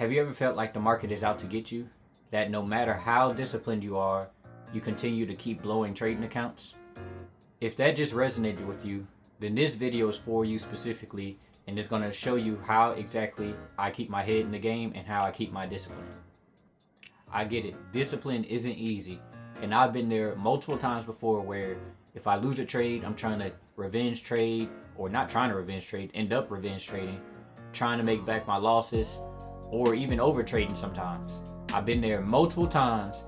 Have you ever felt like the market is out to get you? That no matter how disciplined you are, you continue to keep blowing trading accounts? If that just resonated with you, then this video is for you specifically, and it's going to show you how exactly I keep my head in the game and how I keep my discipline. I get it, discipline isn't easy, and I've been there multiple times before where if I lose a trade, I'm trying to revenge trade, or not trying to revenge trade, end up revenge trading, trying to make back my losses, or even over trading sometimes. I've been there multiple times,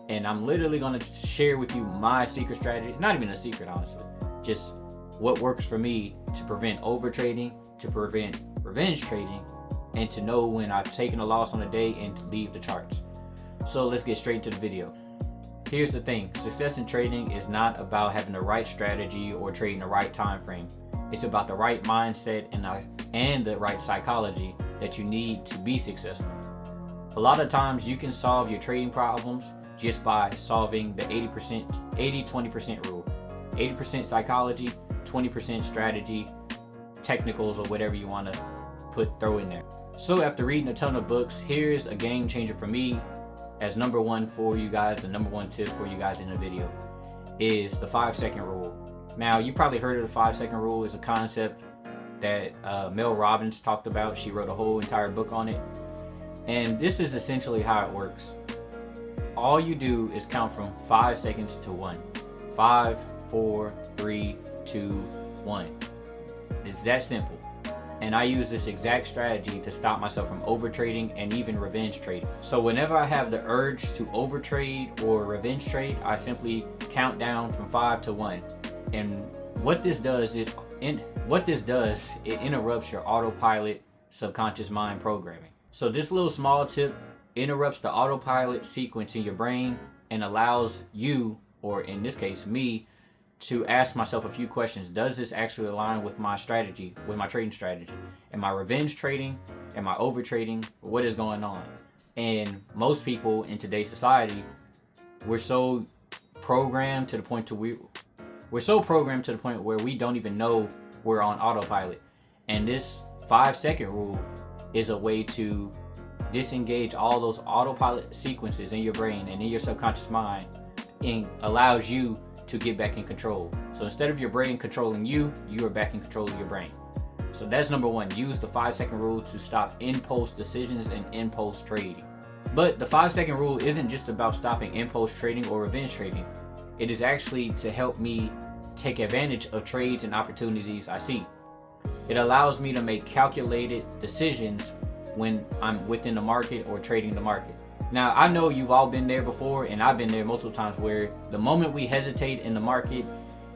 and I'm literally going to share with you my secret strategy. Not even a secret, honestly. Just what works for me to prevent over trading, to prevent revenge trading, and to know when I've taken a loss on a day and to leave the charts. So let's get straight to the video. Here's the thing, success in trading is not about having the right strategy or trading the right time frame. It's about the right mindset and the right psychology that you need to be successful. A lot of times you can solve your trading problems just by solving the 80-20% rule. 80% psychology, 20% strategy, technicals, or whatever you want to throw in there. So after reading a ton of books, here's a game changer for me as number one for you guys. The number one tip for you guys in the video is the 5-second rule. Now, you probably heard of the 5-second rule. It's a concept that Mel Robbins talked about. She wrote a whole entire book on it. And this is essentially how it works. All you do is count from 5 seconds to 1. 5, 4, 3, 2, 1. It's that simple. And I use this exact strategy to stop myself from overtrading and even revenge trading. So whenever I have the urge to overtrade or revenge trade, I simply count down from 5 to 1. And what this does, it interrupts your autopilot subconscious mind programming. So this little small tip interrupts the autopilot sequence in your brain and allows you, or in this case me, to ask myself a few questions. Does this actually align with my strategy, with my trading strategy? Am I revenge trading? Am I over trading? What is going on? And most people in today's society, we're so programmed to the point where we don't even know we're on autopilot. And this 5-second rule is a way to disengage all those autopilot sequences in your brain and in your subconscious mind, and allows you to get back in control. So instead of your brain controlling you, you are back in control of your brain. So that's number one. Use the 5-second rule to stop impulse decisions and impulse trading. But the 5-second rule isn't just about stopping impulse trading or revenge trading. It is actually to help me take advantage of trades and opportunities I see. It allows me to make calculated decisions when I'm within the market or trading the market. Now, I know you've all been there before, and I've been there multiple times, where the moment we hesitate in the market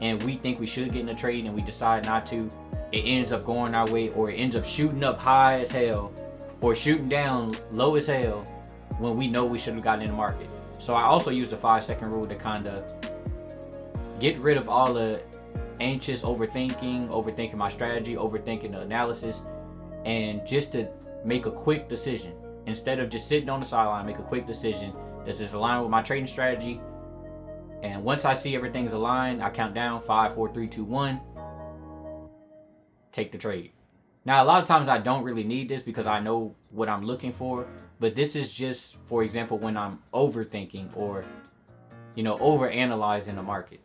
and we think we should get in a trade and we decide not to, it ends up going our way, or it ends up shooting up high as hell or shooting down low as hell when we know we should have gotten in the market. So I also use the 5-second rule to kind of get rid of all the anxious overthinking my strategy, overthinking the analysis, and just to make a quick decision. Instead of just sitting on the sideline, make a quick decision. Does this align with my trading strategy? And once I see everything's aligned, I count down 5, 4, 3, 2, 1. Take the trade. Now, a lot of times I don't really need this because I know what I'm looking for. But this is just, for example, when I'm overthinking or, overanalyzing the market.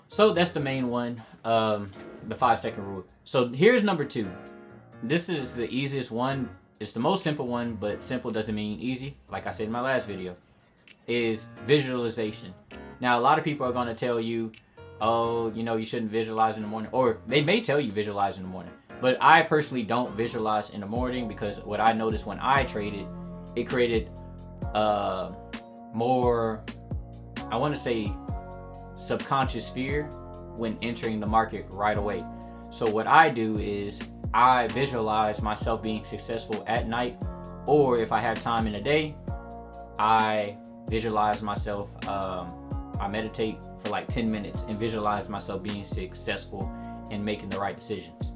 So that's the main one, the 5-second rule. So here's number 2. This is the easiest one. It's the most simple one, but simple doesn't mean easy. Like I said in my last video, is visualization. Now, a lot of people are going to tell you, oh, you shouldn't visualize in the morning. Or they may tell you visualize in the morning. But I personally don't visualize in the morning, because what I noticed when I traded, it created more, I want to say, subconscious fear when entering the market right away. So what I do is I visualize myself being successful at night, or if I have time in the day, I visualize myself, I meditate for like 10 minutes and visualize myself being successful and making the right decisions.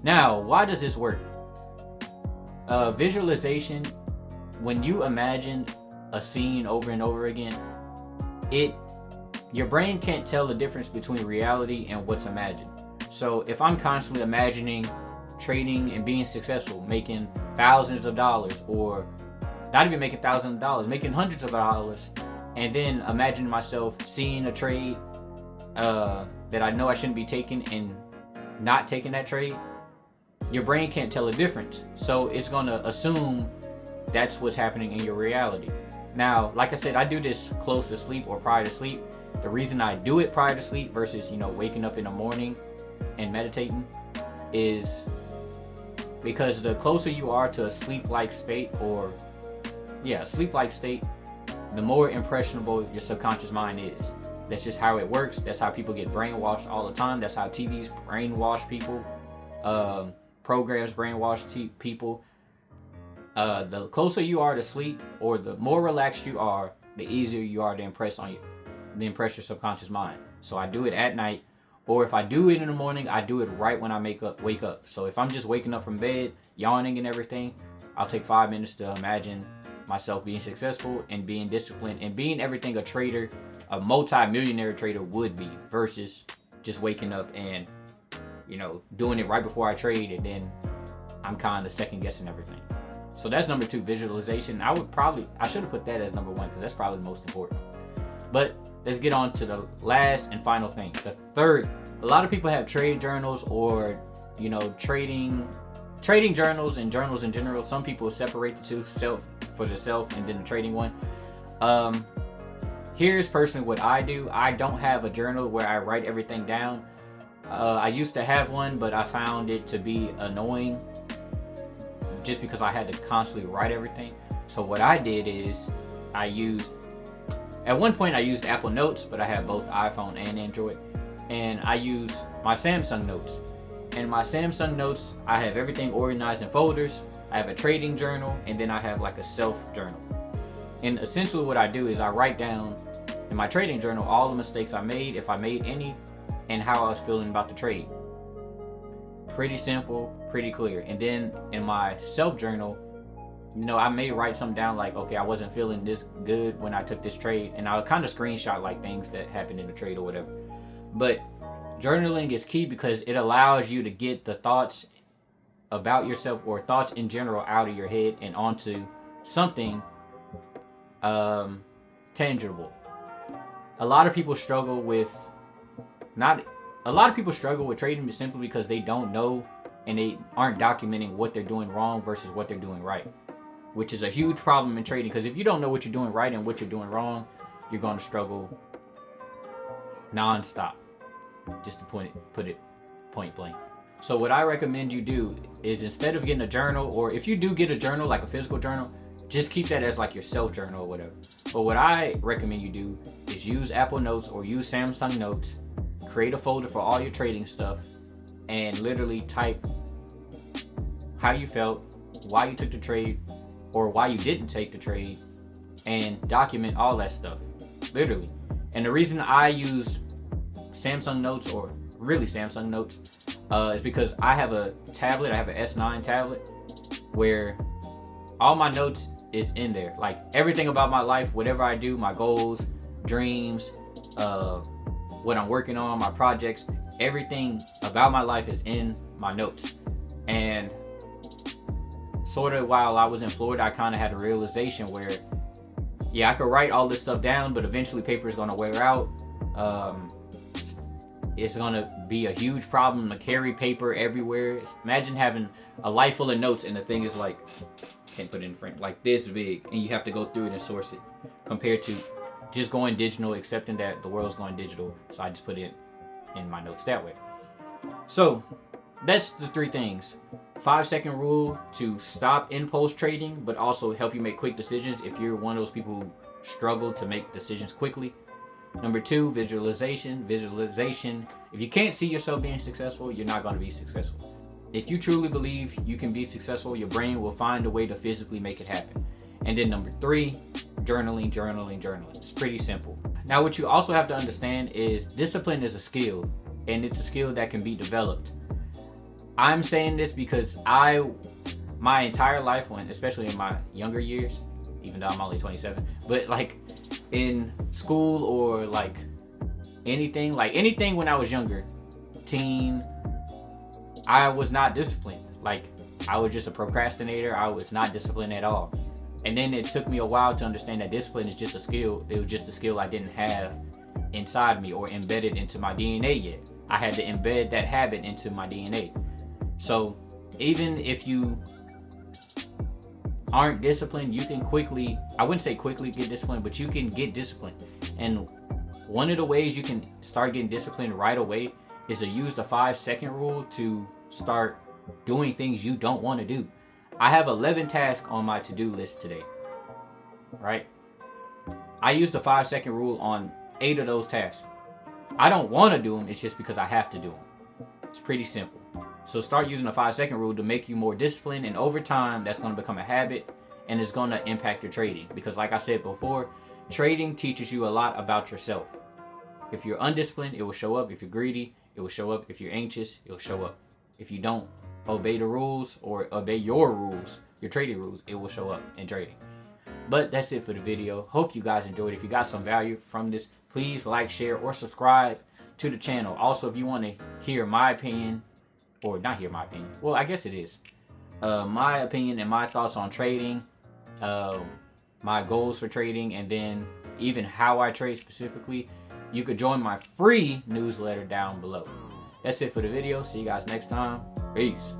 Now, why does this work? Visualization, when you imagine a scene over and over again, your brain can't tell the difference between reality and what's imagined. So if I'm constantly imagining trading and being successful, making thousands of dollars, or not even making thousands of dollars, making hundreds of dollars, and then imagine myself seeing a trade that I know I shouldn't be taking and not taking that trade. Your brain can't tell a difference, so it's gonna assume that's what's happening in your reality. Now, like I said, I do this close to sleep or prior to sleep. The reason I do it prior to sleep versus, waking up in the morning and meditating is because the closer you are to a sleep-like state, the more impressionable your subconscious mind is. That's just how it works. That's how people get brainwashed all the time. That's how TVs brainwash people. Programs brainwash people. The closer you are to sleep, or the more relaxed you are, the easier you are to impress your subconscious mind. So I do it at night, or if I do it in the morning, I do it right when I wake up. So if I'm just waking up from bed, yawning and everything, I'll take 5 minutes to imagine myself being successful and being disciplined and being everything a multi-millionaire trader would be, versus just waking up and doing it right before I trade, and then I'm kind of second guessing everything. So that's number 2, visualization. I should have put that as number 1 because that's probably the most important. But let's get on to the last and final thing. The third, a lot of people have trade journals or trading journals and journals in general. Some people separate the two, for the self and then the trading one. Here's personally what I do. I don't have a journal where I write everything down. I used to have one, but I found it to be annoying just because I had to constantly write everything. So what I did is at one point I used Apple Notes, but I have both iPhone and Android, and I use my Samsung Notes. And my Samsung Notes, I have everything organized in folders. I have a trading journal, and then I have like a self journal. And essentially what I do is I write down in my trading journal all the mistakes I made, if I made any, and how I was feeling about the trade. Pretty simple, pretty clear. And then in my self journal, I may write something down like, okay, I wasn't feeling this good when I took this trade, and I'll kind of screenshot like things that happened in the trade or whatever. But journaling is key because it allows you to get the thoughts about yourself or thoughts in general out of your head and onto something tangible. A lot of people struggle with trading simply because they don't know and they aren't documenting what they're doing wrong versus what they're doing right, which is a huge problem in trading, because if you don't know what you're doing right and what you're doing wrong, you're going to struggle non-stop, just to put it point blank. So what I recommend you do is, instead of getting a journal, or if you do get a journal, like a physical journal, just keep that as like your self journal or whatever. But what I recommend you do is use Apple Notes or use Samsung Notes, create a folder for all your trading stuff, and literally type how you felt, why you took the trade, or why you didn't take the trade, and document all that stuff, literally. And the reason I use Samsung Notes, or really Samsung Notes, is because I have a tablet, I have an S9 tablet, where all my notes is in there. Like everything about my life, whatever I do, my goals, dreams, what I'm working on, my projects, everything about my life is in my notes. And sort of while I was in Florida, I kind of had a realization where, I could write all this stuff down, but eventually paper is going to wear out. It's going to be a huge problem to carry paper everywhere. Imagine having a life full of notes and the thing is like, can't put it in frame, like this big, and you have to go through it and source it, compared to just going digital, accepting that the world's going digital. So I just put it in my notes that way. So that's the 3 things. 5-second rule to stop impulse trading, but also help you make quick decisions if you're one of those people who struggle to make decisions quickly. Number 2, visualization. If you can't see yourself being successful, you're not going to be successful. If you truly believe you can be successful, your brain will find a way to physically make it happen. And then number 3, journaling. It's pretty simple. Now, what you also have to understand is discipline is a skill, and it's a skill that can be developed. I'm saying this because my entire life, especially in my younger years, even though I'm only 27, but like in school or like anything when I was younger, teen, I was not disciplined. Like I was just a procrastinator. I was not disciplined at all. And then it took me a while to understand that discipline is just a skill. It was just a skill I didn't have inside me or embedded into my DNA yet. I had to embed that habit into my DNA. So even if you aren't disciplined, you can quickly, I wouldn't say quickly get disciplined, but you can get disciplined. And one of the ways you can start getting disciplined right away is to use the 5-second rule to start doing things you don't want to do. I have 11 tasks on my to-do list today, right? I use the 5-second rule on 8 of those tasks. I don't want to do them, it's just because I have to do them. It's pretty simple. So start using the 5-second rule to make you more disciplined, and over time, that's going to become a habit, and it's going to impact your trading. Because like I said before, trading teaches you a lot about yourself. If you're undisciplined, it will show up. If you're greedy, it will show up. If you're anxious, it will show up. If you don't obey the rules or obey your rules, your trading rules, it will show up in trading. But that's it for the video. Hope you guys enjoyed. If you got some value from this, please like, share, or subscribe to the channel. Also, if you want to hear my opinion, or not hear my opinion, well, I guess it is, my opinion and my thoughts on trading, my goals for trading, and then even how I trade specifically, you could join my free newsletter down below. That's it for the video. See you guys next time. Peace.